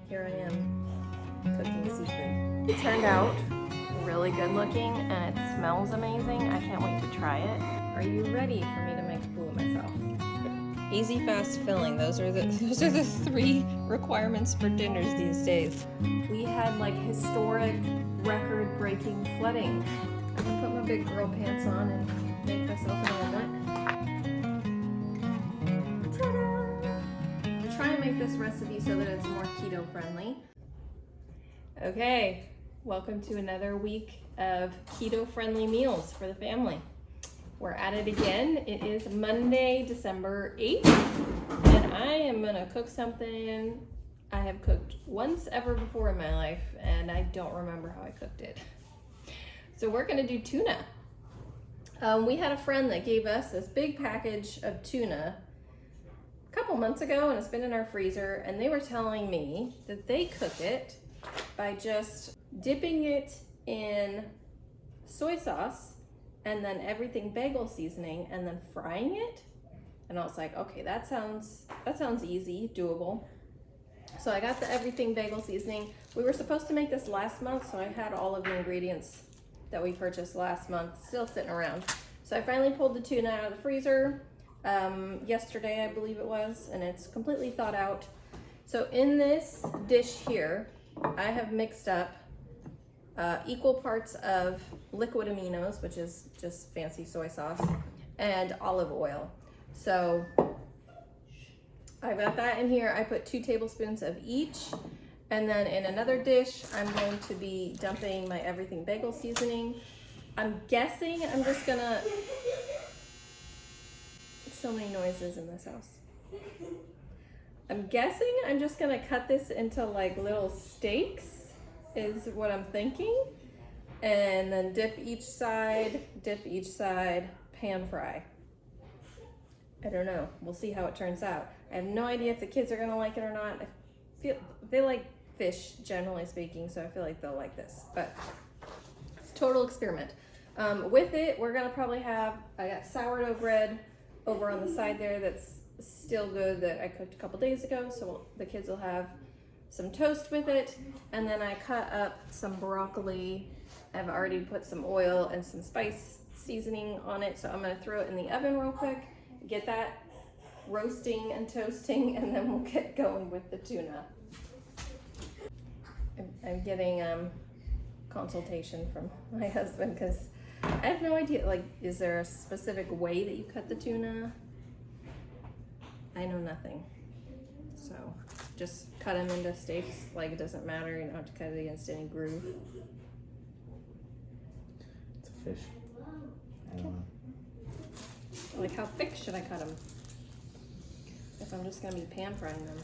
here I am cooking seafood. It turned out really good looking and it smells amazing. I can't wait to try it. Are you ready for me to make a fool of myself? Easy, fast filling. Those are the 3 requirements for dinners these days. We had like historic record-breaking flooding. I'm gonna put my big girl pants on and make myself an omelet. Ta-da! I'm trying to make this recipe so that it's more keto friendly. Okay, welcome to another week of keto friendly meals for the family. We're at it again. It is Monday, December 8th, and I am gonna cook something I have cooked once ever before in my life, and I don't remember how I cooked it. So we're gonna do tuna. We had a friend that gave us this big package of tuna a couple months ago, and it's been in our freezer, and they were telling me that they cook it by just dipping it in soy sauce and then everything bagel seasoning and then frying it. And I was like, okay, that sounds easy, doable. So I got the everything bagel seasoning. We were supposed to make this last month, so I had all of the ingredients that we purchased last month still sitting around. So I finally pulled the tuna out of the freezer yesterday, I believe it was, and it's completely thawed out. So in this dish here, I have mixed up equal parts of liquid aminos, which is just fancy soy sauce, and olive oil. So I've got that in here. I put 2 tablespoons of each. And then in another dish, I'm going to be dumping my everything bagel seasoning. I'm guessing I'm just gonna, so many noises in this house. I'm guessing I'm just gonna cut this into like little steaks is what I'm thinking. And then dip each side, pan fry. I don't know, we'll see how it turns out. I have no idea if the kids are gonna like it or not. I feel they like fish, generally speaking, so I feel like they'll like this, but it's a total experiment. With it, we're gonna probably have, I got sourdough bread over on the side there that's still good that I cooked a couple days ago, so the kids will have some toast with it. And then I cut up some broccoli. I've already put some oil and some spice seasoning on it, so I'm gonna throw it in the oven real quick, get that roasting and toasting, and then we'll get going with the tuna. I'm getting consultation from my husband because I have no idea, like, is there a specific way that you cut the tuna? I know nothing. So just cut them into steaks, like it doesn't matter, you don't have to cut it against any groove. It's a fish. I don't know. Like, how thick should I cut them if I'm just gonna be pan frying them?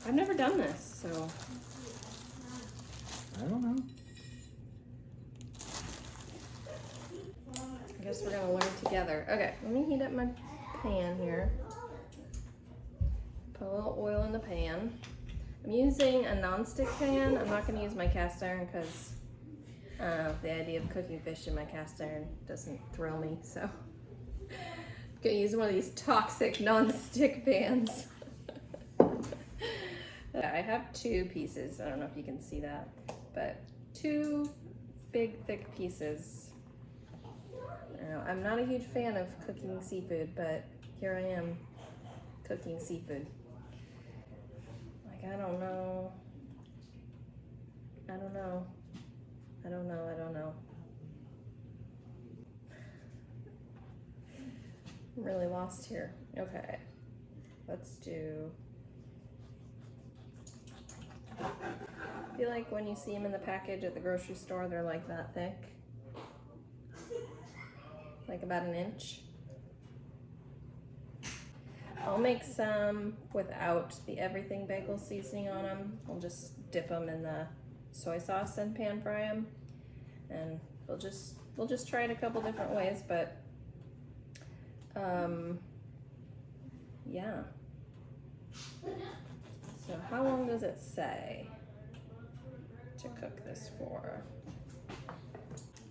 I've never done this, so. I don't know. I guess we're gonna learn together. Okay, let me heat up my pan here. Put a little oil in the pan. I'm using a non-stick pan. I'm not gonna use my cast iron because the idea of cooking fish in my cast iron doesn't thrill me, so. I'm gonna use one of these toxic non-stick pans. I have 2 pieces. I don't know if you can see that, but 2 big, thick pieces. I don't know, I'm not a huge fan of cooking seafood, but here I am cooking seafood. Like, I don't know. I'm really lost here. Okay, let's do. I feel like when you see them in the package at the grocery store, they're like that thick. Like about 1 inch. I'll make some without the everything bagel seasoning on them. We'll just dip them in the soy sauce and pan fry them. And we'll just try it a couple different ways, but yeah. So how long does it say to cook this for?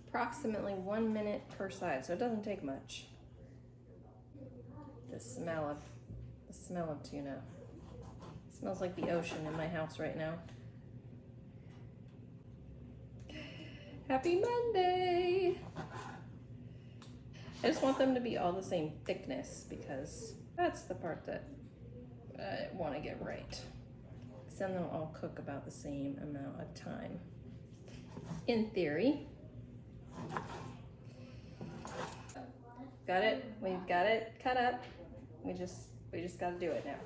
Approximately 1 minute per side, so it doesn't take much. The smell of tuna Smells like the ocean in my house right now. Happy Monday! I just want them to be all the same thickness because that's the part that I want to get right. Because then they'll all cook about the same amount of time. In theory. Got it? We've got it cut up. We just got to do it now.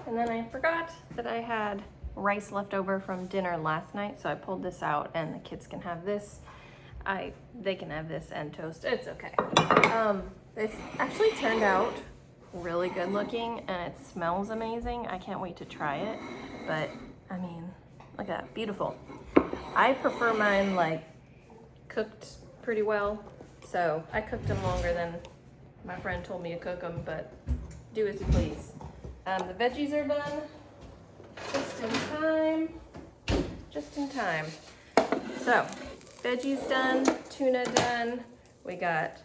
And then I forgot that I had rice left over from dinner last night, so I pulled this out and the kids can have this. They can have this and toast. It's okay. This actually turned out really good looking and it smells amazing. I can't wait to try it, but I mean, look at that, beautiful. I prefer mine like cooked pretty well, so I cooked them longer than my friend told me to cook them, but do as you please. The veggies are done, just in time. So, veggies done, tuna done, we got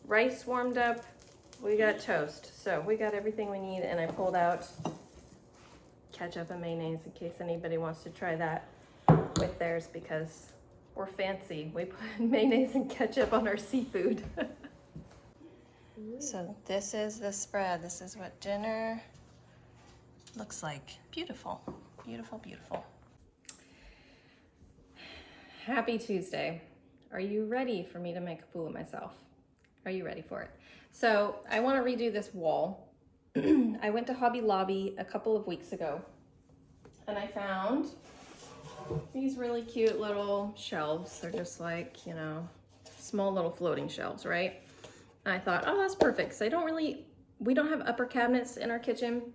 rice warmed up, we got toast. So we got everything we need, and I pulled out ketchup and mayonnaise in case anybody wants to try that with theirs because we're fancy. We put mayonnaise and ketchup on our seafood. So this is the spread. This is what dinner looks like. Beautiful, beautiful, beautiful. Happy Tuesday. Are you ready for me to make a fool of myself? Are you ready for it? So I want to redo this wall. I went to Hobby Lobby a couple of weeks ago and I found these really cute little shelves. They're just like, you know, small little floating shelves, right? And I thought, oh, that's perfect. So we don't have upper cabinets in our kitchen.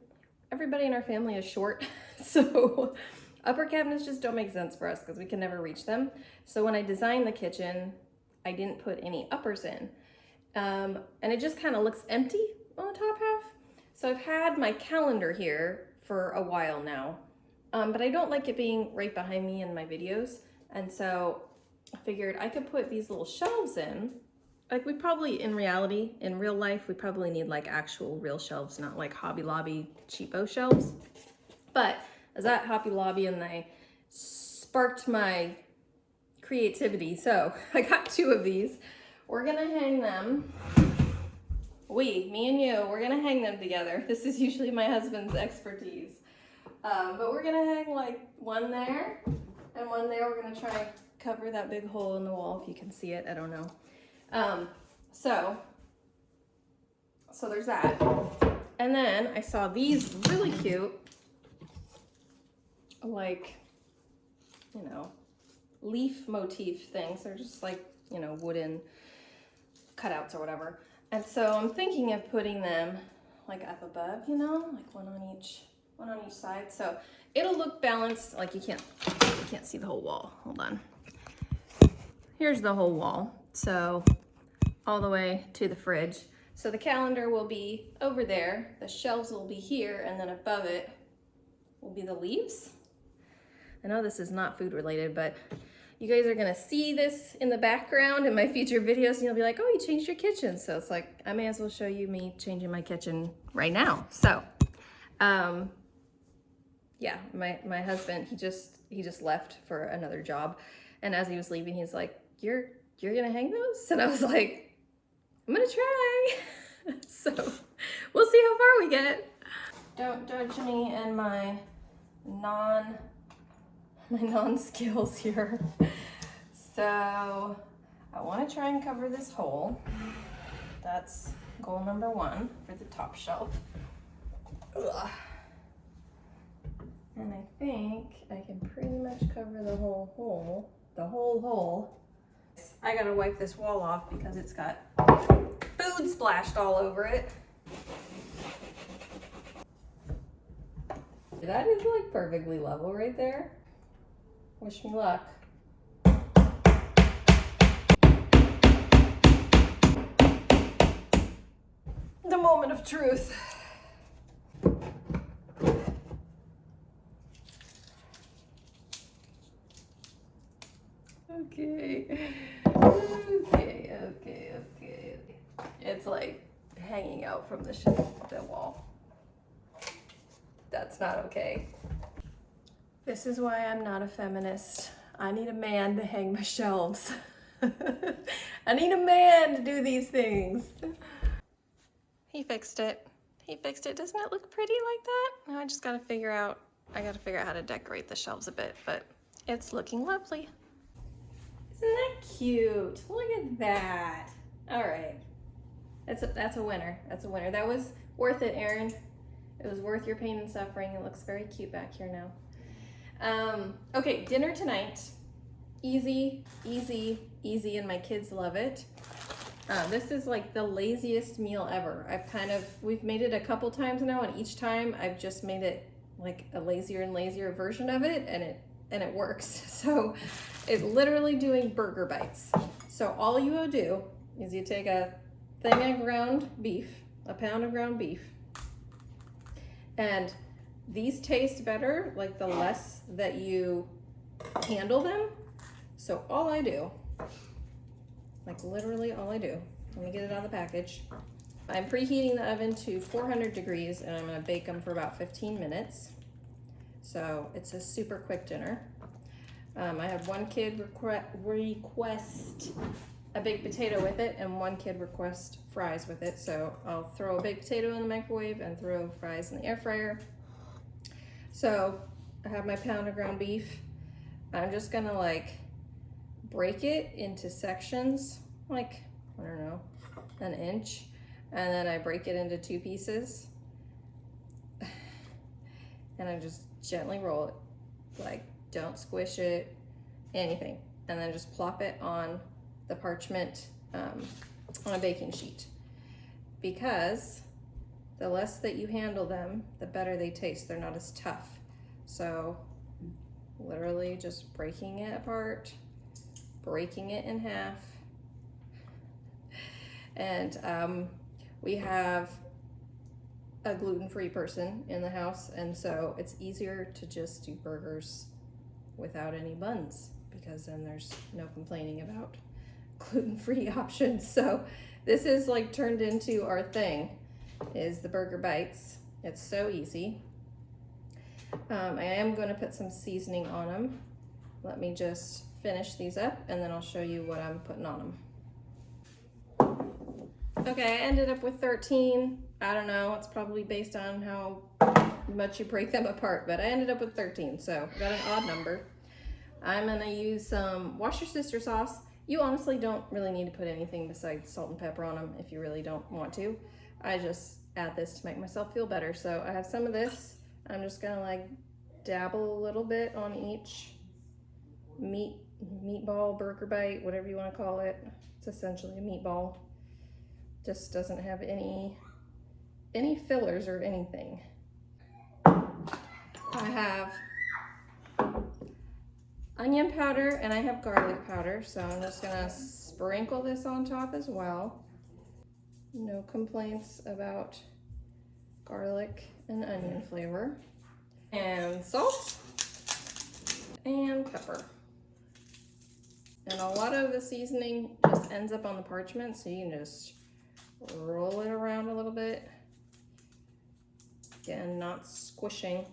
Everybody in our family is short. So upper cabinets just don't make sense for us because we can never reach them. So when I designed the kitchen, I didn't put any uppers in. And it just kind of looks empty on the top half. So I've had my calendar here for a while now, but I don't like it being right behind me in my videos. And so I figured I could put these little shelves in. Like we probably, in real life, we probably need like actual real shelves, not like Hobby Lobby cheapo shelves. But I was at Hobby Lobby and they sparked my creativity. So I got 2 of these. We're gonna hang them. Me and you, we're gonna hang them together. This is usually my husband's expertise. But we're gonna hang like one there and one there. We're gonna try and cover that big hole in the wall if you can see it. I don't know. So there's that. And then I saw these really cute, like, you know, leaf motif things. They're just like, you know, wooden cutouts or whatever. And so I'm thinking of putting them like up above, you know, like one on each side. So it'll look balanced. Like you can't see the whole wall. Hold on. Here's the whole wall. So all the way to the fridge. So the calendar will be over there, the shelves will be here, and then above it will be the leaves. I know this is not food related, but you guys are gonna see this in the background in my future videos, and you'll be like, oh, you changed your kitchen. So it's like, I may as well show you me changing my kitchen right now. So, yeah, my husband, he just left for another job. And as he was leaving, he's like, you're gonna hang those? And I was like, I'm gonna try. So we'll see how far we get. Don't judge me and my non-skills here. So I want to try and cover this hole. That's goal number 1 for the top shelf. Ugh. And I think I can pretty much cover the whole hole. I gotta wipe this wall off because it's got food splashed all over it. That is like perfectly level right there. Wish me luck. The moment of truth. Okay. It's like hanging out from the wall. That's not okay. This is why I'm not a feminist. I need a man to hang my shelves. I need a man to do these things. He fixed it. Doesn't it look pretty like that? Now I just gotta figure out how to decorate the shelves a bit, but it's looking lovely. Isn't that cute? Look at that. All right. That's a winner. That's a winner. That was worth it, Erin. It was worth your pain and suffering. It looks very cute back here now. Okay, dinner tonight. Easy, and my kids love it. This is like the laziest meal ever. We've made it a couple times now, and each time I've just made it like a lazier and lazier version of it, and it works. So it's literally doing burger bites. So all you will do is you take a thing of ground beef, a pound of ground beef, and these taste better like the less that you handle them. So all I do, like literally all I do, let me get it out of the package. I'm preheating the oven to 400 degrees and I'm gonna bake them for about 15 minutes. So it's a super quick dinner. I had one kid request a baked potato with it and one kid request fries with it. So I'll throw a baked potato in the microwave and throw fries in the air fryer. So I have my pound of ground beef. I'm just gonna like break it into sections, like, I don't know, an inch. And then I break it into 2 pieces. And I just gently roll it, like don't squish it, anything. And then just plop it on the parchment on a baking sheet. Because the less that you handle them, the better they taste. They're not as tough. So literally just breaking it apart, breaking it in half. And we have a gluten-free person in the house, and so it's easier to just do burgers without any buns, because then there's no complaining about gluten-free options. So this is like turned into our thing, is the burger bites. It's so easy. I am going to put some seasoning on them. Let me just finish these up and then I'll show you what I'm putting on them. Okay, I ended up with 13. I don't know, it's probably based on how much you break them apart, but I ended up with 13, so got an odd number. I'm gonna use some Wash Your Sister sauce. You honestly don't really need to put anything besides salt and pepper on them if you really don't want to. I just add this to make myself feel better. So I have some of this. I'm just gonna like dabble a little bit on each meatball, burger bite, whatever you want to call it. It's essentially a meatball. Just doesn't have any fillers or anything. I have onion powder and I have garlic powder, so I'm just gonna sprinkle this on top as well. No complaints about garlic and onion flavor. And salt and pepper. And a lot of the seasoning just ends up on the parchment, so you can just roll it around a little bit. Again, not squishing,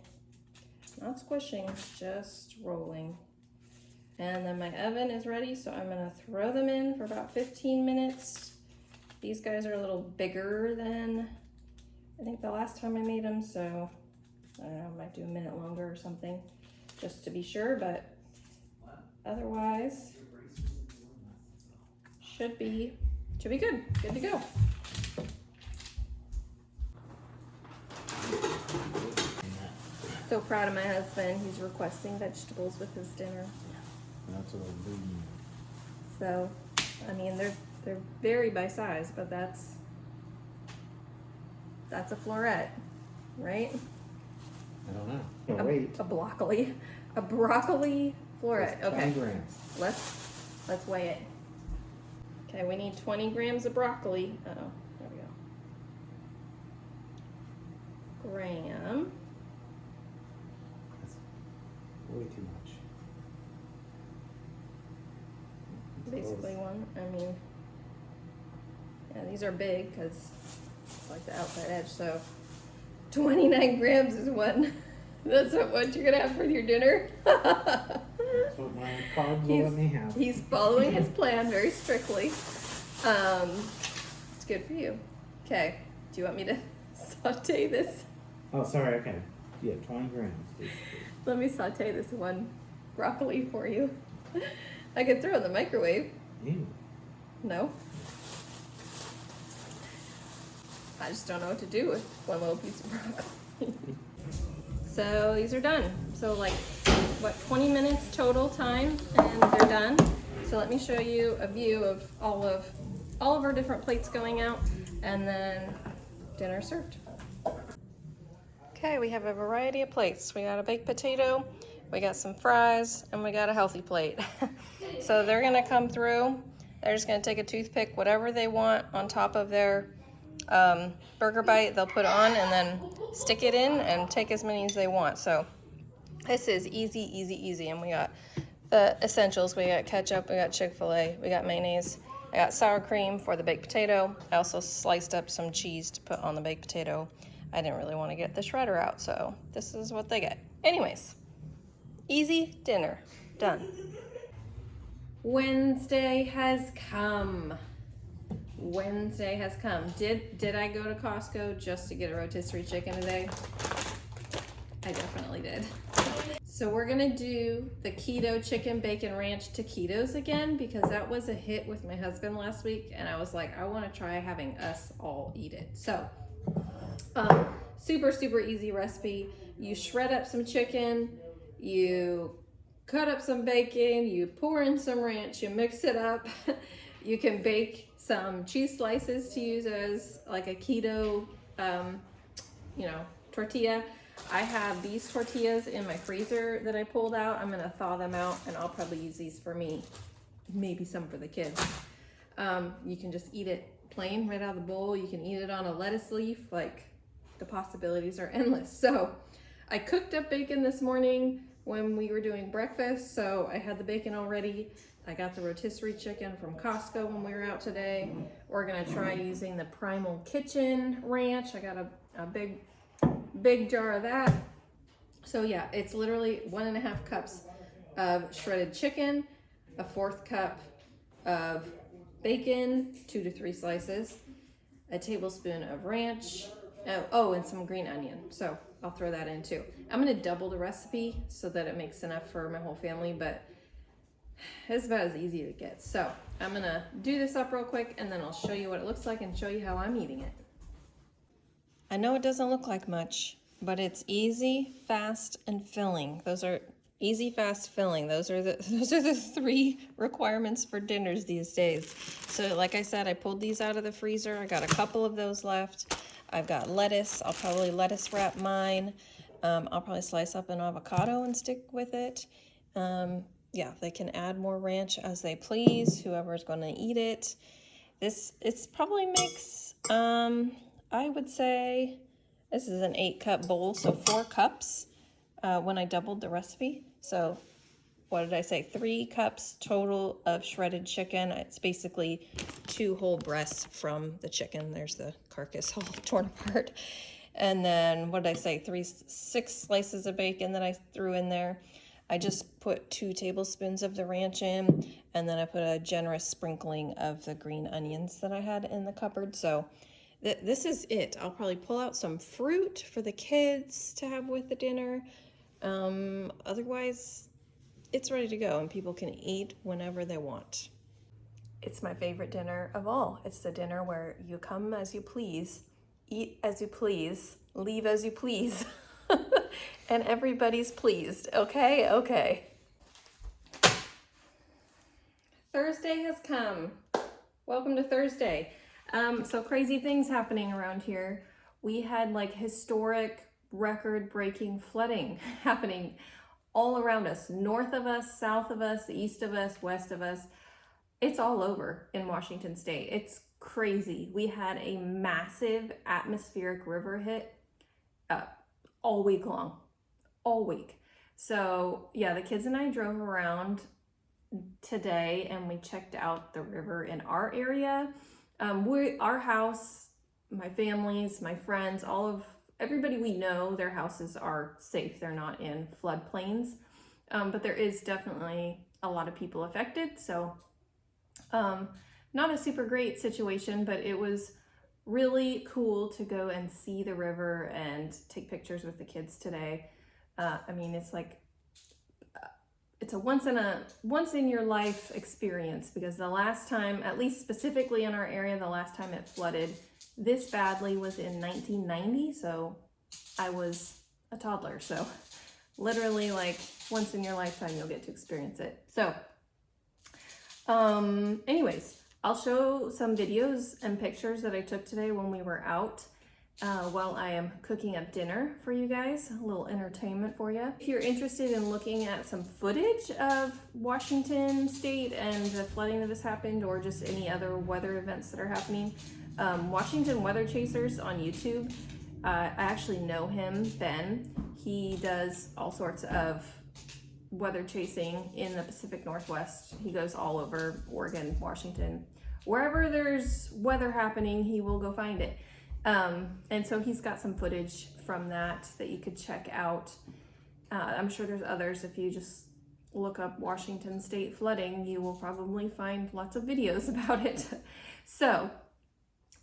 just rolling. And then my oven is ready, so I'm gonna throw them in for about 15 minutes. These guys are a little bigger than I think the last time I made them, so I don't know, I might do a minute longer or something, just to be sure, but otherwise, should be good to go. So proud of my husband. He's requesting vegetables with his dinner. That's what I'm doing. So, I mean, they're vary by size, but that's a floret, right? I don't know. Oh, wait. A broccoli floret. That's 20 Okay, grams. let's weigh it. Okay, we need 20 grams of broccoli. Uh-oh, there we go. Gram. That's way too much. Basically one. I mean, yeah, these are big because it's like the outside edge. So 29 grams is one. That's what you're gonna have for your dinner. That's what my carbs will let me have. He's following his plan very strictly. It's good for you. Okay. Do you want me to saute this? Oh, sorry. Okay. Yeah, 20 grams. Please. Let me saute this one broccoli for you. I could throw it in the microwave. Ew. No. I just don't know what to do with one little piece of broccoli. So these are done. So like, what, 20 minutes total time, and they're done. So let me show you a view of all of our different plates going out, and then dinner served. Okay, we have a variety of plates. We got a baked potato, we got some fries, and we got a healthy plate. So they're gonna come through. They're just gonna take a toothpick, whatever they want on top of their burger bite, they'll put on and then stick it in and take as many as they want. So this is easy. And we got the essentials. We got ketchup, we got Chick-fil-A, we got mayonnaise, I got sour cream for the baked potato. I also sliced up some cheese to put on the baked potato. I didn't really want to get the shredder out, so this is what they get. Anyways, easy dinner, done. Wednesday has come. Did I go to Costco just to get a rotisserie chicken today? I definitely did. So we're gonna do the keto chicken bacon ranch taquitos again, because that was a hit with my husband last week, and I was like, I want to try having us all eat it. So super easy recipe. You shred up some chicken, you cut up some bacon, you pour in some ranch, you mix it up. You can bake some cheese slices to use as like a keto tortilla. I have these tortillas in my freezer that I pulled out. I'm gonna thaw them out, and I'll probably use these for me, maybe some for the kids. You can just eat it plain right out of the bowl. You can eat it on a lettuce leaf. Like, the possibilities are endless. So I cooked up bacon this morning when we were doing breakfast, so I had the bacon already. I got the rotisserie chicken from Costco when we were out today. We're gonna try using the Primal Kitchen ranch. I got a big jar of that. So yeah, it's literally 1.5 cups of shredded chicken, a 1/4 cup of bacon, 2 to 3 slices, a tablespoon of ranch, and some green onion. So I'll throw that in too. I'm gonna double the recipe so that it makes enough for my whole family, but it's about as easy to get. So I'm gonna do this up real quick and then I'll show you what it looks like and show you how I'm eating it. I know it doesn't look like much, but it's easy, fast, and filling. Those are easy, fast, filling. Those are the 3 requirements for dinners these days. So like I said, I pulled these out of the freezer. I got a couple of those left. I've got lettuce. I'll probably lettuce wrap mine. I'll probably slice up an avocado and stick with it. Yeah, they can add more ranch as they please, whoever's going to eat it. It's probably makes, I would say, this is an 8-cup bowl, so 4 cups when I doubled the recipe. So what did I say? 3 cups total of shredded chicken. It's basically 2 whole breasts from the chicken. There's the carcass all torn apart. And then what did I say? 6 slices of bacon that I threw in there. I just put 2 tablespoons of the ranch in, and then I put a generous sprinkling of the green onions that I had in the cupboard. So this is it. I'll probably pull out some fruit for the kids to have with the dinner. Otherwise, it's ready to go and people can eat whenever they want. It's my favorite dinner of all. It's the dinner where you come as you please, eat as you please, leave as you please. And everybody's pleased. Okay. Thursday has come. Welcome to Thursday. So crazy things happening around here. We had like historic record-breaking flooding happening all around us. North of us, south of us, east of us, west of us. It's all over in Washington State. It's crazy. We had a massive atmospheric river hit all week long. All week. So yeah, the kids and I drove around today and we checked out the river in our area. Our house, my family's, my friends, everybody we know, their houses are safe. They're not in floodplains, but there is definitely a lot of people affected. So not a super great situation, but it was really cool to go and see the river and take pictures with the kids today. I mean, it's like, it's a once in your life experience, because the last time, at least specifically in our area, the last time it flooded this badly was in 1990. So I was a toddler. So literally like once in your lifetime, you'll get to experience it. So, anyways, I'll show some videos and pictures that I took today when we were out while I am cooking up dinner for you guys, a little entertainment for you. If you're interested in looking at some footage of Washington State and the flooding that has happened, or just any other weather events that are happening, Washington Weather Chasers on YouTube. I actually know him, Ben. He does all sorts of weather chasing in the Pacific Northwest. He goes all over Oregon, Washington. Wherever there's weather happening, he will go find it. And so he's got some footage from that you could check out. I'm sure there's others. If you just look up Washington State flooding, you will probably find lots of videos about it. So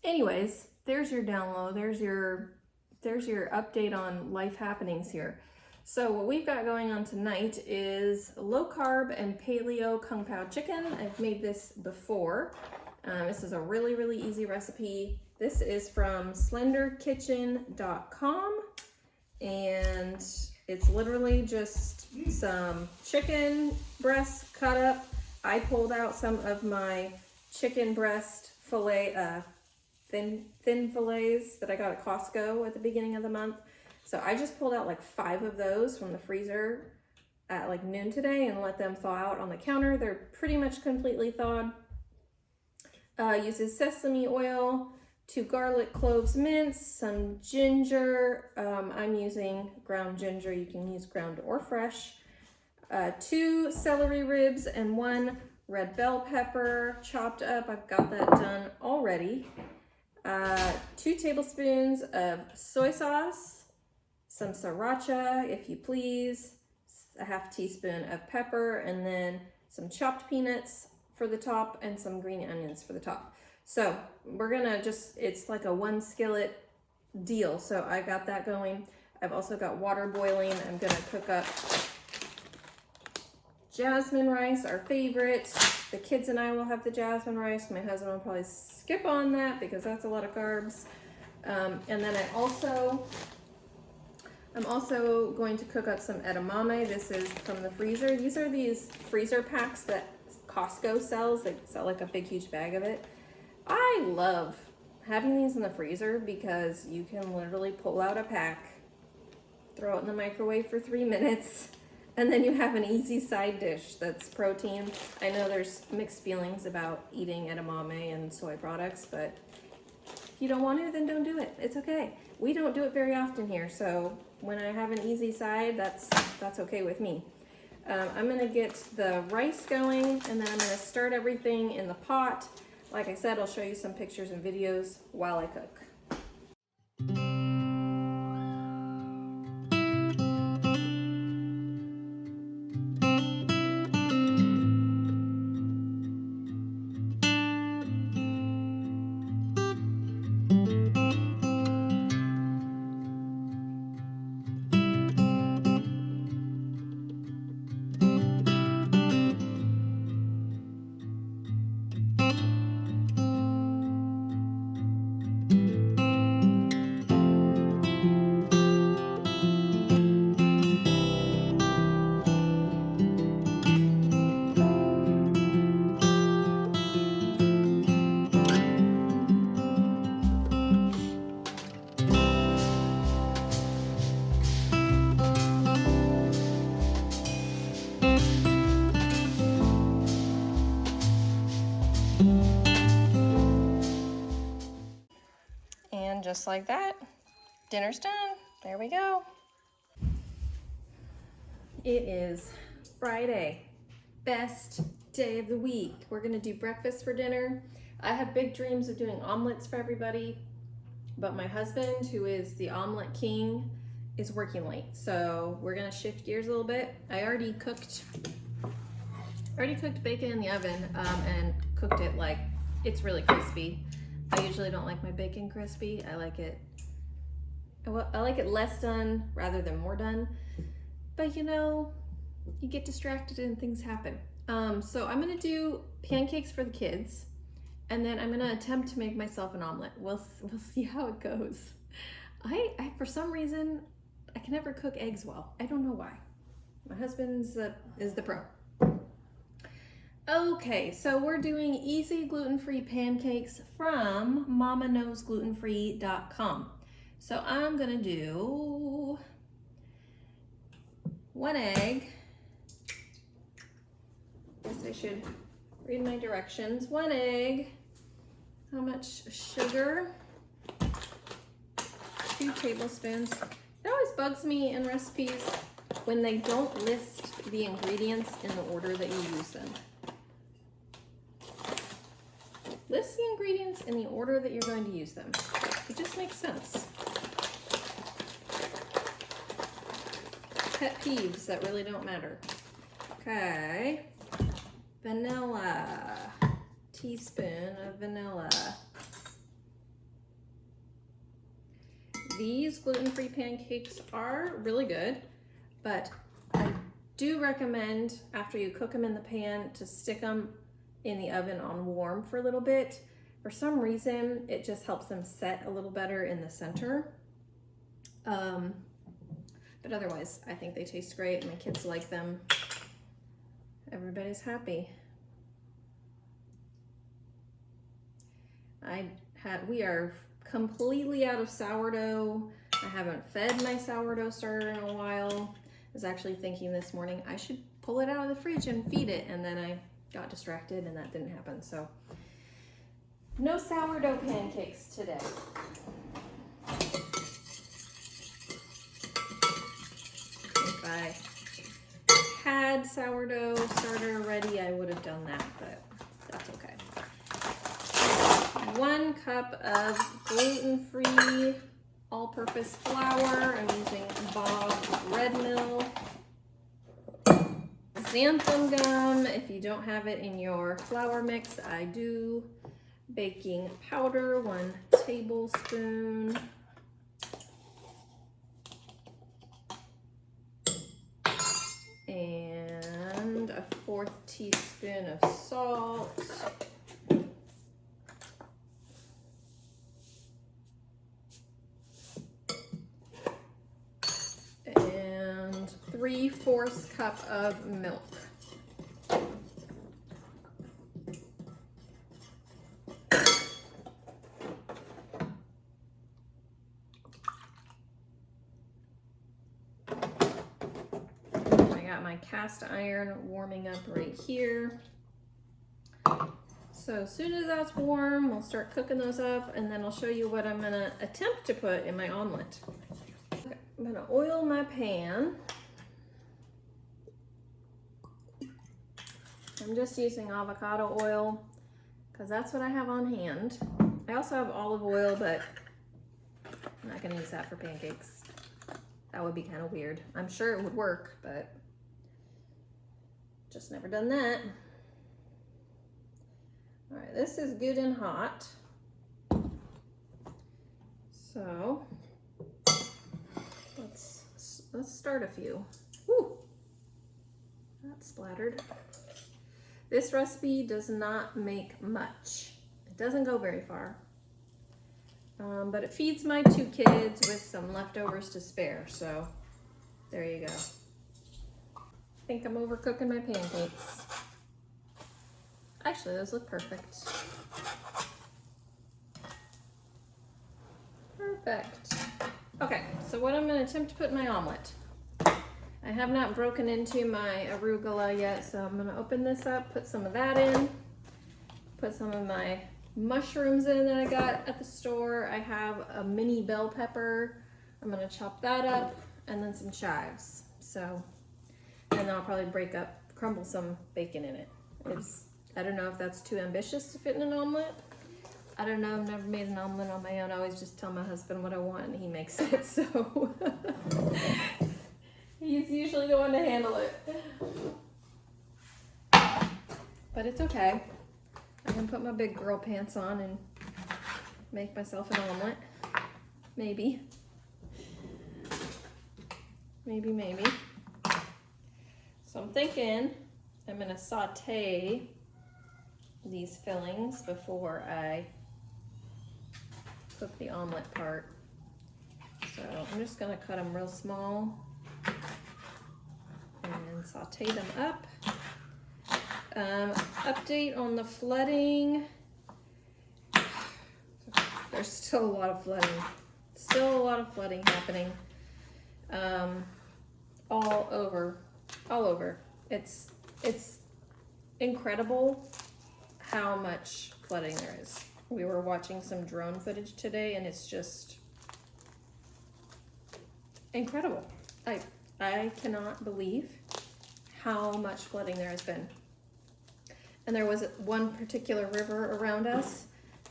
anyways, there's your download. There's your update on life happenings here. So what we've got going on tonight is low carb and paleo kung pao chicken. I've made this before. This is a really, really easy recipe. This is from slenderkitchen.com, and it's literally just some chicken breasts cut up. I pulled out some of my chicken breast fillet, thin fillets that I got at Costco at the beginning of the month. So I just pulled out like 5 of those from the freezer at like noon today and let them thaw out on the counter. They're pretty much completely thawed. Uses sesame oil, 2 garlic cloves minced, some ginger. I'm using ground ginger. You can use ground or fresh. 2 celery ribs and 1 red bell pepper chopped up. I've got that done already. 2 tablespoons of soy sauce, some sriracha, if you please, a ½ teaspoon of pepper, and then some chopped peanuts for the top and some green onions for the top. So we're gonna it's like a 1 skillet deal. So I got that going. I've also got water boiling. I'm gonna cook up jasmine rice, our favorite. The kids and I will have the jasmine rice. My husband will probably skip on that because that's a lot of carbs. And then I'm also going to cook up some edamame. This is from the freezer. These are these freezer packs that Costco sells. They sell like a big, huge bag of it. I love having these in the freezer because you can literally pull out a pack, throw it in the microwave for 3 minutes, and then you have an easy side dish that's protein. I know there's mixed feelings about eating edamame and soy products, but if you don't want to, then don't do it. It's okay. We don't do it very often here, so when I have an easy side, that's okay with me. I'm gonna get the rice going, and then I'm gonna start everything in the pot. Like I said, I'll show you some pictures and videos while I cook. And just like that, dinner's done. There we go. It is Friday, best day of the week. We're gonna do breakfast for dinner. I have big dreams of doing omelets for everybody, but my husband, who is the omelet king, is working late. So we're gonna shift gears a little bit. I already cooked bacon in the oven and cooked it like it's really crispy. I usually don't like my bacon crispy. I like it less done rather than more done. But you know, you get distracted and things happen. So I'm gonna do pancakes for the kids, and then I'm gonna attempt to make myself an omelet. We'll see how it goes. I for some reason, I can never cook eggs well. I don't know why. My husband is the pro. Okay, so we're doing easy gluten-free pancakes from mamaknowsglutenfree.com. So I'm gonna do 1 egg. Guess I should read my directions. 1 egg. How much sugar? 2 tablespoons. It always bugs me in recipes when they don't list the ingredients in the order that you use them. List the ingredients in the order that you're going to use them. It just makes sense. Pet peeves that really don't matter. Okay. Vanilla. Teaspoon of vanilla. These gluten-free pancakes are really good, but I do recommend after you cook them in the pan to stick them in the oven on warm for a little bit. For some reason, it just helps them set a little better in the center. But otherwise, I think they taste great. My kids like them. Everybody's happy. We are completely out of sourdough. I haven't fed my sourdough starter in a while. I was actually thinking this morning I should pull it out of the fridge and feed it, and then I got distracted and that didn't happen. So no sourdough pancakes today. If I had sourdough starter ready, I would have done that, but that's okay. 1 cup of gluten-free all-purpose flour. I'm using Bob's Red Mill. Xanthan gum, if you don't have it in your flour mix, I do. Baking powder, 1 tablespoon. a 1/4 teaspoon of salt. And 3/4 cup of milk. My cast iron warming up right here. So as soon as that's warm, we'll start cooking those up, and then I'll show you what I'm gonna attempt to put in my omelet. Okay, I'm gonna oil my pan. I'm just using avocado oil because that's what I have on hand. I also have olive oil, but I'm not gonna use that for pancakes. That would be kind of weird. I'm sure it would work, but just never done that. All right, this is good and hot. So let's start a few. Woo, that splattered. This recipe does not make much. It doesn't go very far, but it feeds my 2 kids with some leftovers to spare. So there you go. I think I'm overcooking my pancakes. Actually, those look perfect. Perfect. Okay, so what I'm gonna attempt to put in my omelet. I have not broken into my arugula yet, so I'm gonna open this up, put some of that in, put some of my mushrooms in that I got at the store. I have a mini bell pepper. I'm gonna chop that up, and then some chives. So, and then I'll probably crumble some bacon in it. I don't know if that's too ambitious to fit in an omelet. I don't know, I've never made an omelet on my own. I always just tell my husband what I want and he makes it, so. He's usually the one to handle it. But it's okay. I can put my big girl pants on and make myself an omelet. Maybe. Maybe. So I'm thinking I'm gonna saute these fillings before I cook the omelet part. So I'm just gonna cut them real small and saute them up. Update on the flooding. There's still a lot of flooding. Still a lot of flooding happening. All over. It's incredible how much flooding there is. We were watching some drone footage today and it's just incredible. I cannot believe how much flooding there has been. And there was one particular river around us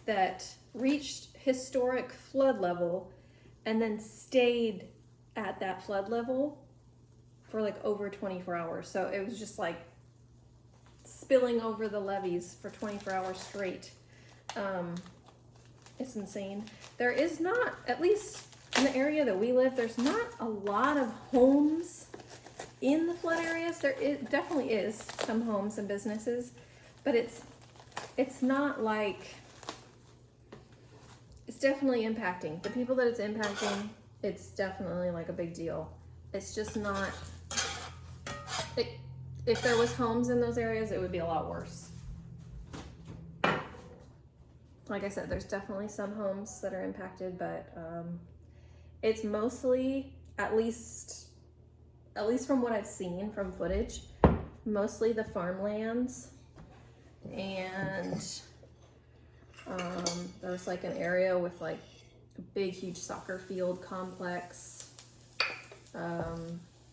that reached historic flood level and then stayed at that flood level for like over 24 hours. So it was just like spilling over the levees for 24 hours straight. It's insane. There is not, at least in the area that we live, there's not a lot of homes in the flood areas. Definitely is some homes and businesses, but it's not like, it's definitely impacting. The people that it's impacting, it's definitely like a big deal. It's just not, if there was homes in those areas, it would be a lot worse. Like I said, there's definitely some homes that are impacted, but it's mostly, at least from what I've seen from footage, mostly the farmlands. And there's like an area with like a big, huge soccer field complex,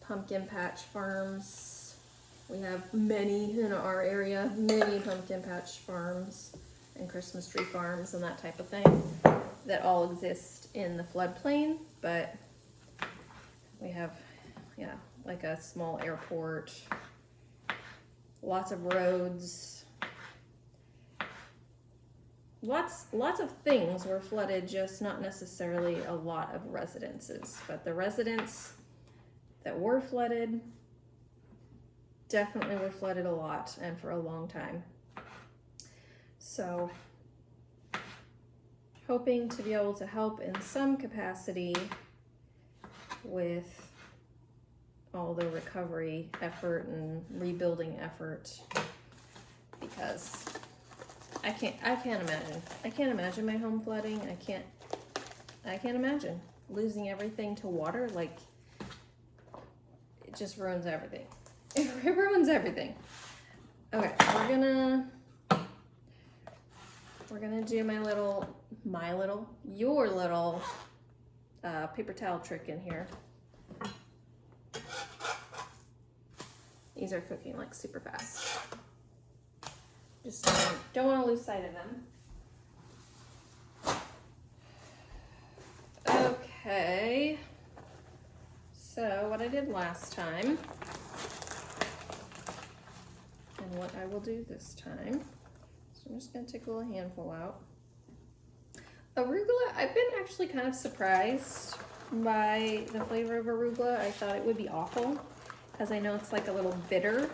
pumpkin patch farms. We have many in our area, many pumpkin patch farms and Christmas tree farms and that type of thing that all exist in the floodplain. But we have, yeah, like a small airport, lots of roads, lots of things were flooded, just not necessarily a lot of residences. But the residents that were flooded definitely were flooded a lot and for a long time. So hoping to be able to help in some capacity with all the recovery effort and rebuilding effort, because I can't imagine my home flooding. I can't imagine losing everything to water. Like, it just ruins everything. It ruins everything. Okay, we're gonna do your little paper towel trick in here. These are cooking like super fast. Just don't want to lose sight of them. Okay. So what I did last time, and what I will do this time, so I'm just going to take a little handful out. Arugula, I've been actually kind of surprised by the flavor of arugula. I thought it would be awful, because I know it's like a little bitter,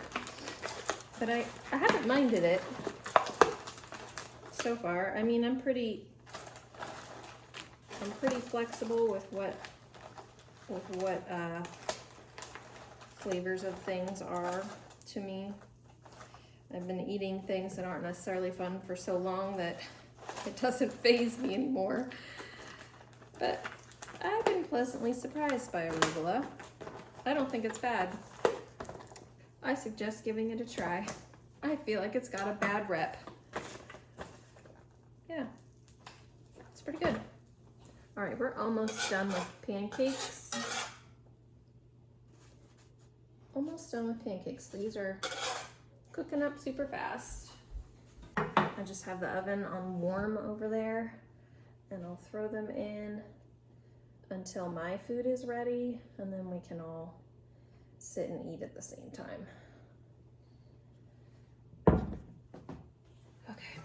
but I haven't minded it so far. I mean, I'm pretty flexible with what flavors of things are to me. I've been eating things that aren't necessarily fun for so long that it doesn't faze me anymore. But I've been pleasantly surprised by arugula. I don't think it's bad. I suggest giving it a try. I feel like it's got a bad rep. Yeah, it's pretty good. All right, we're almost done with pancakes. Almost done with pancakes. These are cooking up super fast. I just have the oven on warm over there, and I'll throw them in until my food is ready, and then we can all sit and eat at the same time. Okay.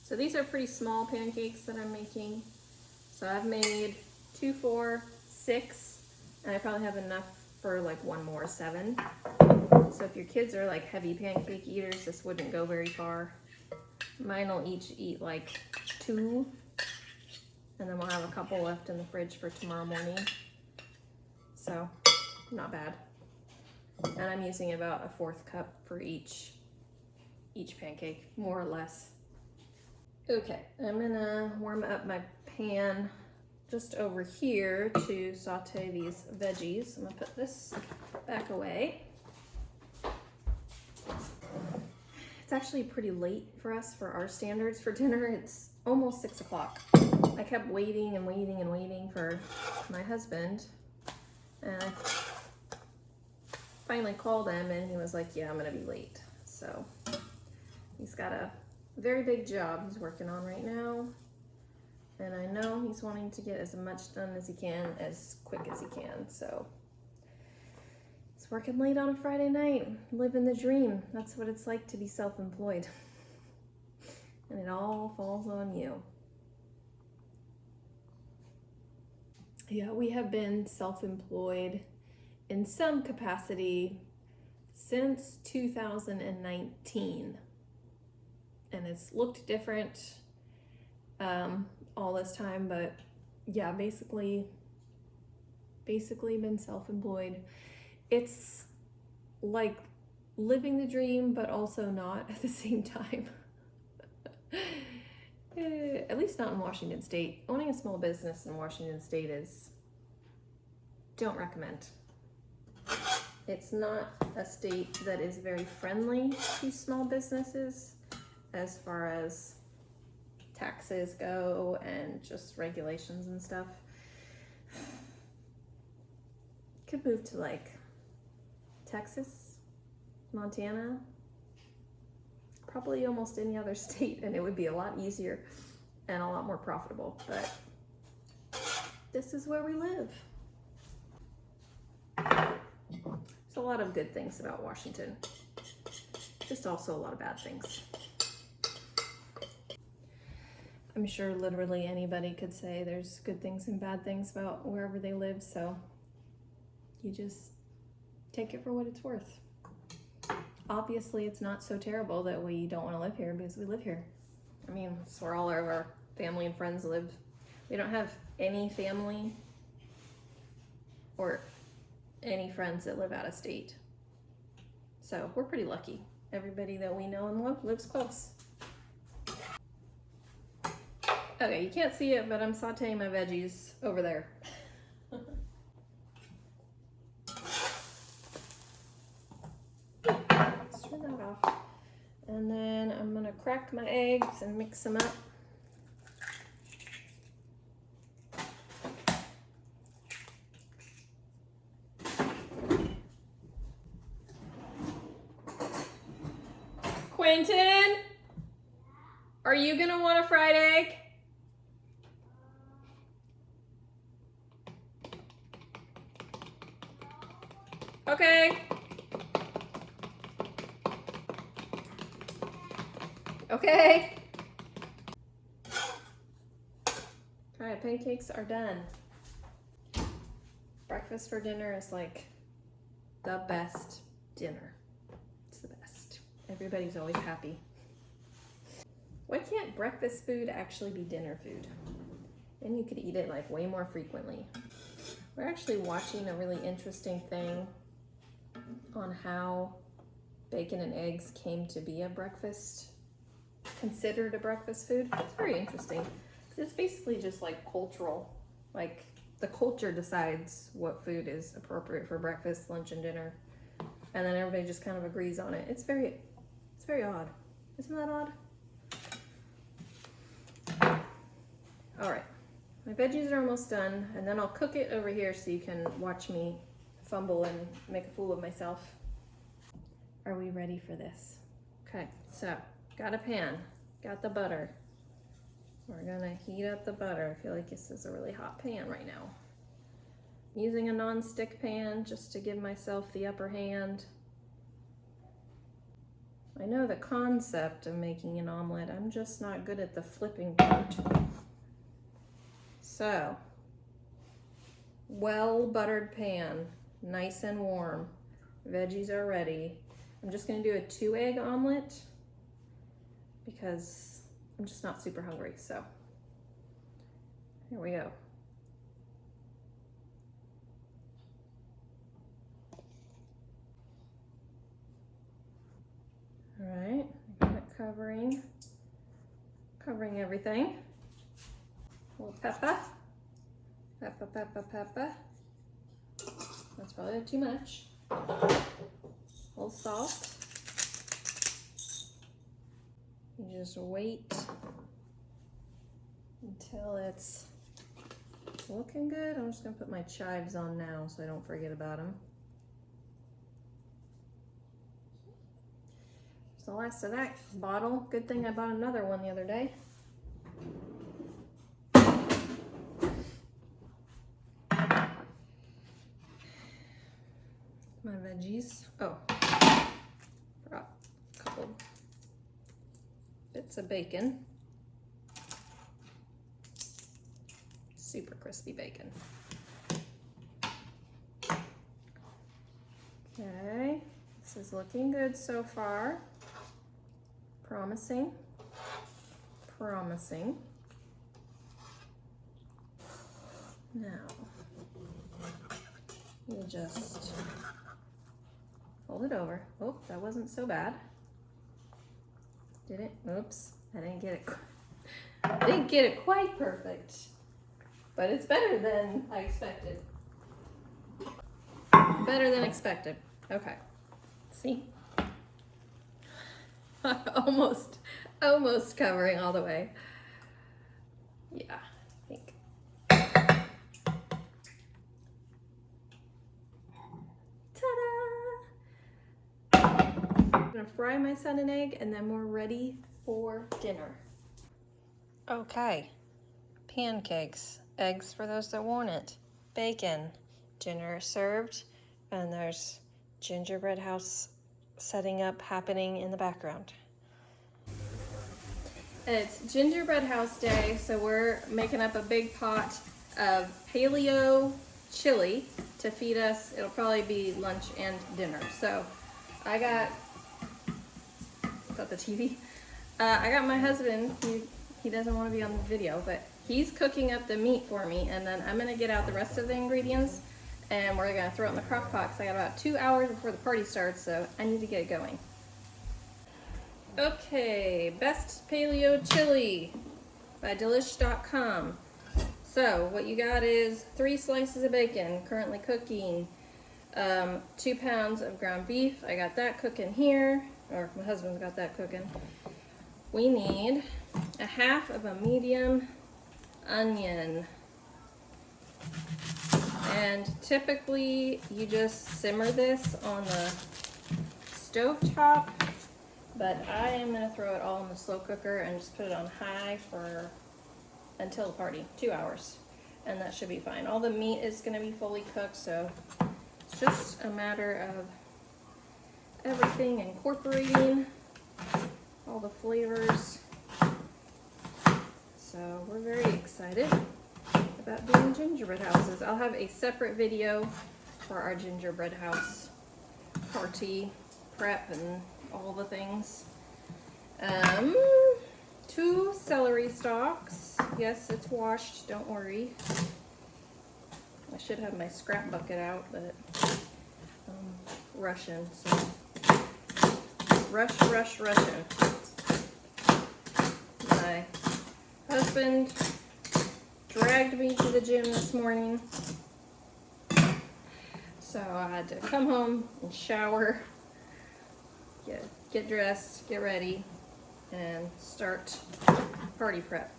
So these are pretty small pancakes that I'm making. So I've made 2, 4, 6, and I probably have enough for like one more, 7. So if your kids are like heavy pancake eaters, this wouldn't go very far. Mine will each eat like 2, and then we'll have a couple left in the fridge for tomorrow morning. So not bad. And I'm using about a 4th cup for each pancake, more or less. Okay, I'm gonna warm up my pan just over here to saute these veggies. I'm gonna put this back away. It's actually pretty late for us for our standards for dinner. It's almost 6 o'clock. I kept waiting and waiting and waiting for my husband, and I finally called him and he was like, yeah, I'm gonna be late. So he's got a very big job he's working on right now, and I know he's wanting to get as much done as he can, as quick as he can. So it's working late on a Friday night, living the dream. That's what it's like to be self-employed. And it all falls on you. Yeah, we have been self-employed in some capacity since 2019. And it's looked different all this time, but yeah, basically been self-employed. It's like living the dream, but also not at the same time. At least not in Washington State. Owning a small business in Washington State don't recommend. It's not a state that is very friendly to small businesses as far as taxes go and just regulations and stuff. Could move to like Texas, Montana, probably almost any other state, and it would be a lot easier and a lot more profitable, but this is where we live. There's a lot of good things about Washington, just also a lot of bad things. I'm sure literally anybody could say there's good things and bad things about wherever they live, so you just take it for what it's worth. Obviously, it's not so terrible that we don't want to live here because we live here. I mean, it's where all of our family and friends live. We don't have any family or any friends that live out of state. So we're pretty lucky. Everybody that we know and love lives close. Okay, you can't see it, but I'm sauteing my veggies over there. Let's turn that off. And then I'm gonna crack my eggs and mix them up. Quentin, are you gonna want a fried egg? Okay. Okay. All right, pancakes are done. Breakfast for dinner is like the best dinner. It's the best. Everybody's always happy. Why can't breakfast food actually be dinner food? Then you could eat it like way more frequently. We're actually watching a really interesting thing on how bacon and eggs came to be a breakfast, considered a breakfast food. It's very interesting. It's basically just like cultural, like the culture decides what food is appropriate for breakfast, lunch, and dinner, and then everybody just kind of agrees on it. It's very odd. Isn't that odd? All right, my veggies are almost done, and then I'll cook it over here so you can watch me fumble and make a fool of myself. Are we ready for this? Okay, so got a pan, got the butter. We're gonna heat up the butter. I feel like this is a really hot pan right now. I'm using a non-stick pan just to give myself the upper hand. I know the concept of making an omelet, I'm just not good at the flipping part. So, well buttered pan, nice and warm. Veggies are ready. I'm just gonna do a 2-egg omelet because I'm just not super hungry, so here we go. All right, I got it covering everything. A little pepper. That's probably too much. A little salt. You just wait until it's looking good. I'm just gonna put my chives on now so I don't forget about them. It's the last of that bottle. Good thing I bought another one the other day. My veggies. Oh, forgot a couple bits of bacon. Super crispy bacon. Okay, this is looking good so far. Promising. Promising. Now, you just fold it over. Oh, that wasn't so bad. Did it? Oops, I didn't get it. I didn't get it quite perfect, but it's better than I expected. Better than expected. Okay. See? almost covering all the way. Yeah, I think. Ta-da! I'm gonna fry my son an egg and then we're ready for dinner. Okay, pancakes, eggs for those that want it, bacon, dinner served, and there's gingerbread house setting up happening in the background. It's gingerbread house day, so we're making up a big pot of paleo chili to feed us. It'll probably be lunch and dinner. So I got, is that the TV? I got my husband, he doesn't want to be on the video, but he's cooking up the meat for me, and then I'm gonna get out the rest of the ingredients and we're gonna throw it in the crock pot because I got about 2 hours before the party starts, so I need to get it going. Okay, best paleo chili by delish.com. So what you got is 3 slices of bacon, currently cooking, 2 pounds of ground beef. I got that cooking here, or my husband's got that cooking. We need a half of a medium onion. And typically you just simmer this on the stovetop, but I am gonna throw it all in the slow cooker and just put it on high for until the party, 2 hours. And that should be fine. All the meat is gonna be fully cooked, so it's just a matter of everything incorporating all the flavors. So we're very excited about doing gingerbread houses. I'll have a separate video for our gingerbread house party prep and all the things. 2 celery stalks. Yes, it's washed, don't worry. I should have my scrap bucket out, but I'm rushing, so rushing. My husband dragged me to the gym this morning, so I had to come home and shower, get dressed, get ready, and start party prep.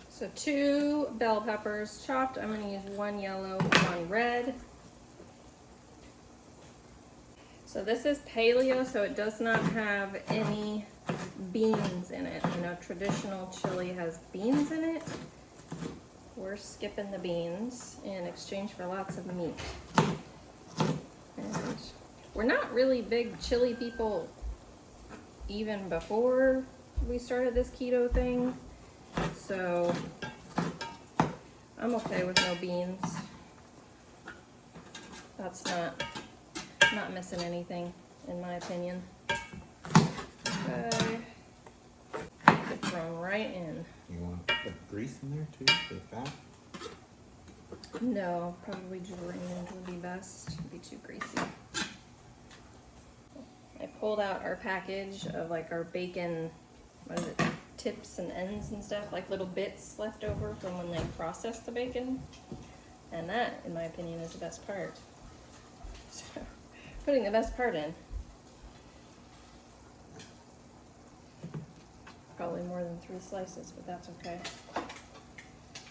So 2 bell peppers chopped. I'm going to use 1 yellow, 1 red. So this is paleo, so it does not have any beans in it. You know, traditional chili has beans in it. We're skipping the beans in exchange for lots of meat. And we're not really big chili people even before we started this keto thing, so I'm okay with no beans. That's not missing anything, in my opinion. Okay. Get thrown right in. You want to put grease in there too, for the fat? No, probably drained would be best. It'd be too greasy. I pulled out our package of like our bacon, what is it, tips and ends and stuff, like little bits left over from when they processed the bacon. And that, in my opinion, is the best part. So, putting the best part in. Probably more than 3 slices, but that's okay.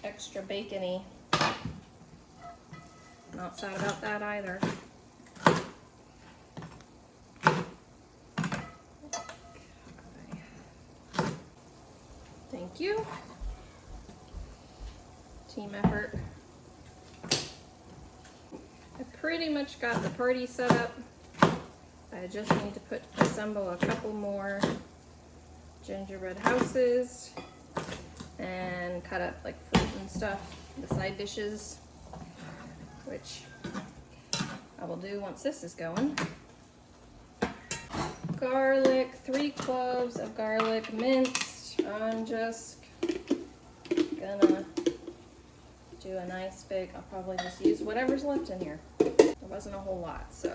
Extra bacony. Not sad about that either. Thank you. Team effort. I pretty much got the party set up. I just need to assemble a couple more gingerbread houses and cut up like fruit and stuff, the side dishes, which I will do once this is going. Garlic, 3 cloves of garlic minced. I'm just gonna do a nice big, I'll probably just use whatever's left in here. There wasn't a whole lot, so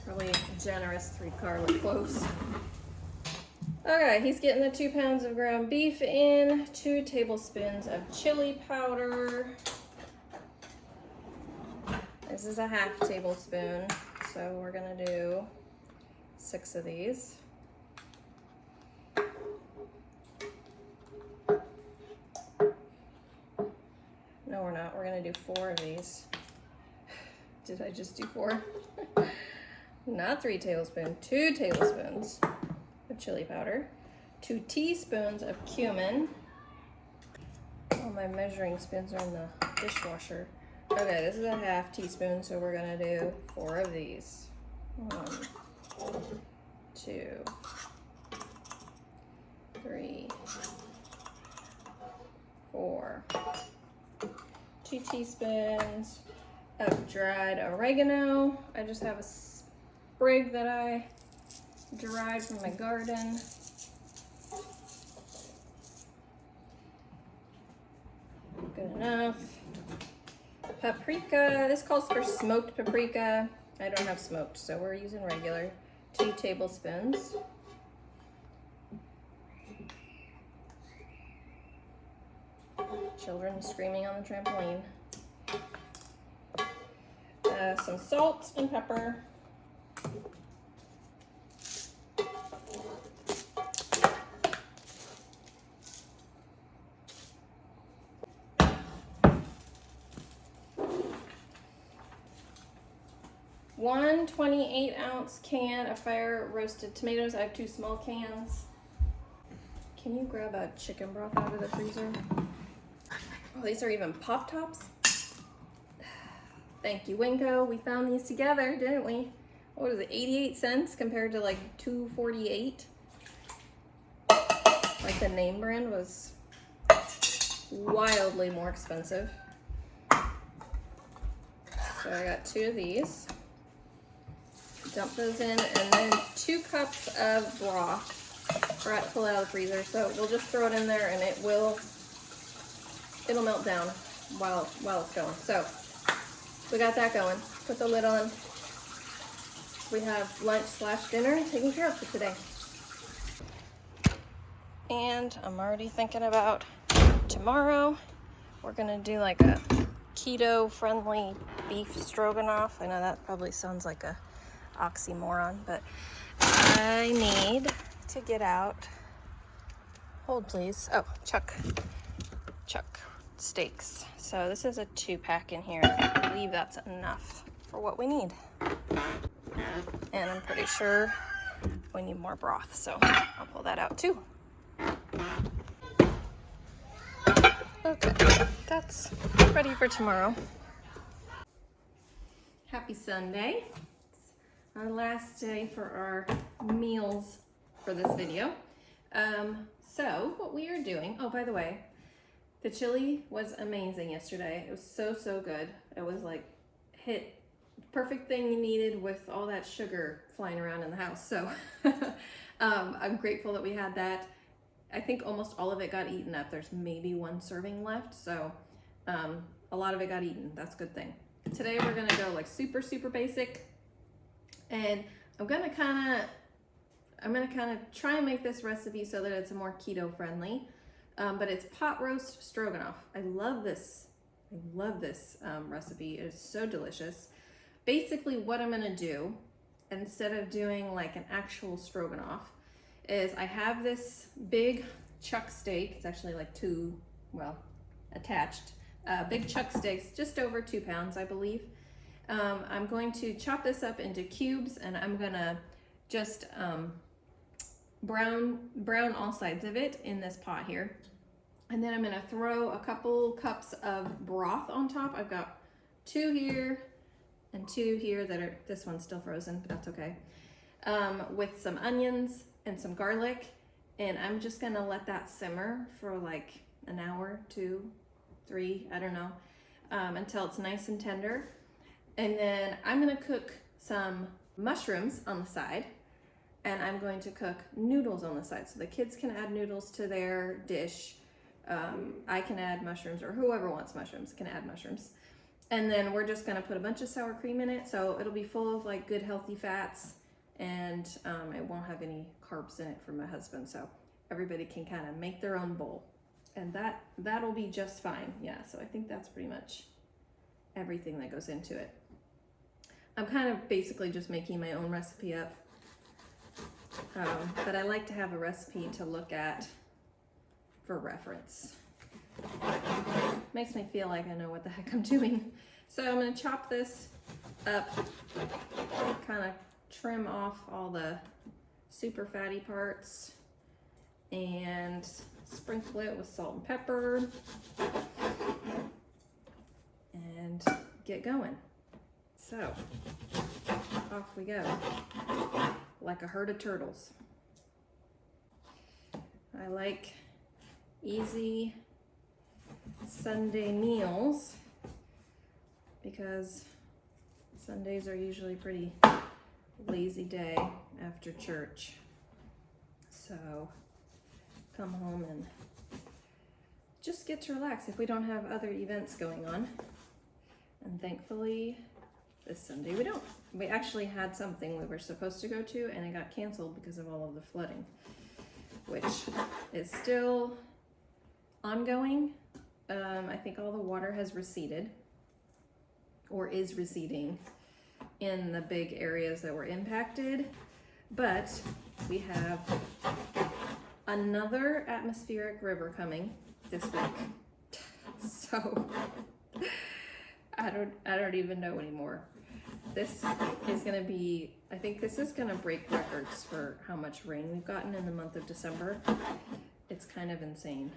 probably a generous 3 garlic cloves. Okay, he's getting the 2 pounds of ground beef in, 2 tablespoons of chili powder. This is a half tablespoon, so we're gonna do 6 of these. No, we're not. We're gonna do 4 of these. Did I just do 4? Not 3 tablespoons, 2 tablespoons of chili powder, 2 teaspoons of cumin. All my measuring spoons are in the dishwasher. Okay, this is a half teaspoon, so we're gonna do 4 of these. 1, 2, 3, 4. 2 teaspoons of dried oregano. I just have a sprig that I dried from my garden. Good enough. Paprika. This calls for smoked paprika. I don't have smoked, so we're using regular. 2 tablespoons. Children screaming on the trampoline. Some salt and pepper. One 28-ounce can of fire roasted tomatoes. I have 2 small cans. Can you grab a chicken broth out of the freezer? Oh, these are even Pop Tops. Thank you, Winco. We found these together, didn't we? What is it, 88 cents compared to like $2.48? Like the name brand was wildly more expensive. So I got 2 of these. Dump those in, and then 2 cups of broth. Forgot to pull it out of the freezer, so we'll just throw it in there and it'll melt down while it's going. So we got that going. Put the lid on. We have lunch/dinner taken care of for today. And I'm already thinking about tomorrow. We're gonna do like a keto-friendly beef stroganoff. I know that probably sounds like a oxymoron, but I need to get out. Hold please. Oh, chuck steaks. So this is a 2-pack in here. I believe that's enough for what we need. And I'm pretty sure we need more broth, so I'll pull that out too. Okay, that's ready for tomorrow. Happy Sunday. It's our last day for our meals for this video. So what we are doing, oh, by the way, the chili was amazing yesterday. It was so good. It was like hit perfect thing you needed with all that sugar flying around in the house. So I'm grateful that we had that. I think almost all of it got eaten up. There's maybe 1 serving left. So a lot of it got eaten. That's a good thing. Today we're gonna go like super basic. And I'm gonna kind of try and make this recipe so that it's more keto friendly. But it's pot roast stroganoff. I love this recipe. It is so delicious. Basically what I'm gonna do, instead of doing like an actual stroganoff, is I have this big chuck steak. It's actually like 2, well, attached. Big chuck steaks, just over 2 pounds, I believe. I'm going to chop this up into cubes, and I'm gonna just brown all sides of it in this pot here. And then I'm gonna throw a couple cups of broth on top. I've got 2 here and 2 here that are, this one's still frozen, but that's okay. With some onions and some garlic. And I'm just gonna let that simmer for like an hour, 2, 3, I don't know, until it's nice and tender. And then I'm gonna cook some mushrooms on the side, and I'm going to cook noodles on the side. So the kids can add noodles to their dish. I can add mushrooms, or whoever wants mushrooms can add mushrooms. And then we're just gonna put a bunch of sour cream in it, so it'll be full of like good healthy fats, and it won't have any carbs in it for my husband, so everybody can kind of make their own bowl. And that'll be just fine. Yeah, so I think that's pretty much everything that goes into it. I'm kind of basically just making my own recipe up, but I like to have a recipe to look at for reference. Makes me feel like I know what the heck I'm doing. So I'm gonna chop this up, kind of trim off all the super fatty parts, and sprinkle it with salt and pepper, and get going. So off we go, like a herd of turtles. I like easy Sunday meals because Sundays are usually pretty lazy day after church. So come home and just get to relax if we don't have other events going on. And thankfully this Sunday we don't. We actually had something we were supposed to go to and it got canceled because of all of the flooding, which is still ongoing. I think all the water has receded or is receding in the big areas that were impacted, but we have another atmospheric river coming this week. So I don't even know anymore. This is gonna be, I think this is gonna break records for how much rain we've gotten in the month of December. It's kind of insane.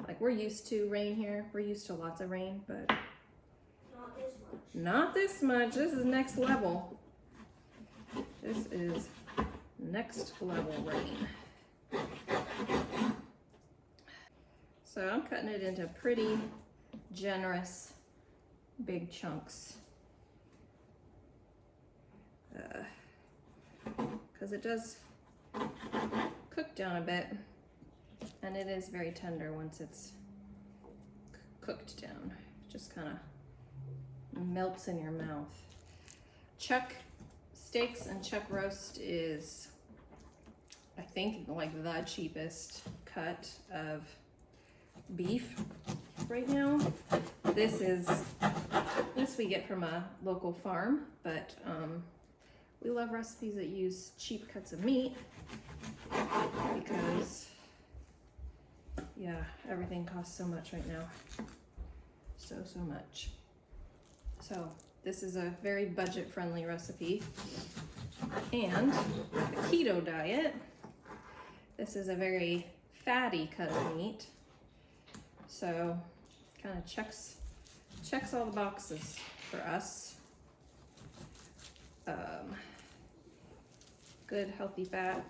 Like, we're used to rain here. We're used to lots of rain, but Not this much. not this much. This is next level. This is next level rain. So I'm cutting it into pretty generous big chunks. Because it does cook down a bit, and it is very tender once it's cooked down. Just kind of melts in your mouth. Chuck steaks and chuck roast is, I think, like the cheapest cut of beef right now. This we get from a local farm, but we love recipes that use cheap cuts of meat because, yeah, everything costs so much right now. So much. So this is a very budget-friendly recipe. And the keto diet, this is a very fatty cut of meat. So kind of checks all the boxes for us. Good healthy fat.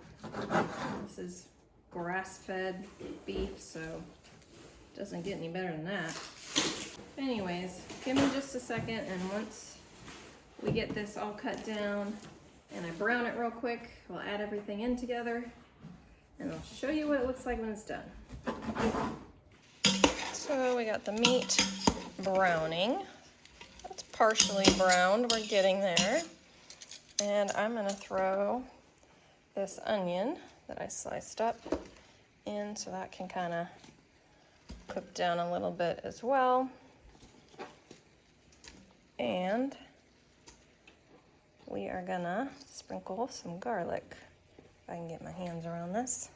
This is grass-fed beef, so it doesn't get any better than that. Anyways, give me just a second, and once we get this all cut down and I brown it real quick, we'll add everything in together and I'll show you what it looks like when it's done. So we got the meat browning. It's partially browned, we're getting there. And I'm gonna throw this onion that I sliced up in so that can kind of cook down a little bit as well. And we are gonna sprinkle some garlic, if I can get my hands around this.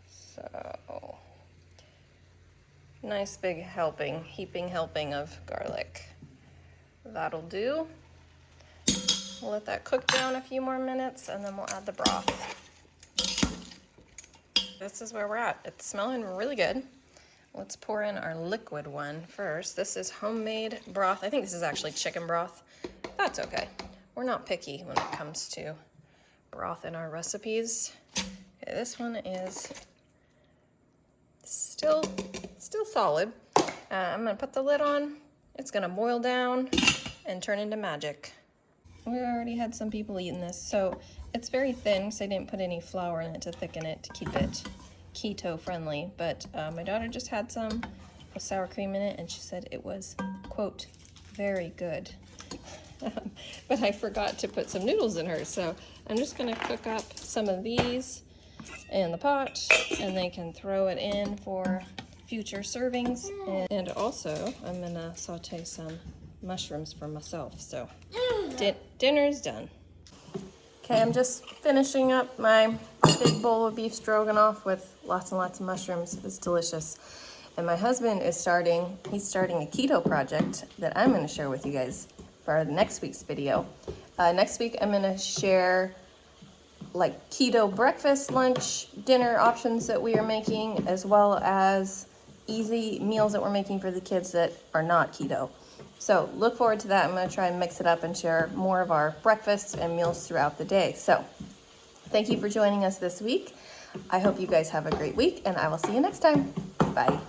So, nice big heaping helping of garlic. That'll do. We'll let that cook down a few more minutes and then we'll add the broth. This is where we're at. It's smelling really good. Let's pour in our liquid one first. This is homemade broth. I think this is actually chicken broth. That's okay. We're not picky when it comes to broth in our recipes. Okay, this one is still solid. I'm gonna put the lid on. It's gonna boil down and turn into magic. We already had some people eating this, so it's very thin because I didn't put any flour in it to thicken it to keep it keto friendly, but my daughter just had some with sour cream in it and she said it was, quote, very good. But I forgot to put some noodles in hers, so I'm just gonna cook up some of these in the pot and they can throw it in for future servings. And also I'm gonna saute some mushrooms for myself, so dinner's done. Okay, I'm just finishing up my big bowl of beef stroganoff with lots and lots of mushrooms. It's delicious. And my husband is starting a keto project that I'm gonna share with you guys for next week's video. Next week I'm gonna share like keto breakfast, lunch, dinner options that we are making, as well as easy meals that we're making for the kids that are not keto. So look forward to that. I'm gonna try and mix it up and share more of our breakfasts and meals throughout the day. So thank you for joining us this week. I hope you guys have a great week, and I will see you next time. Bye.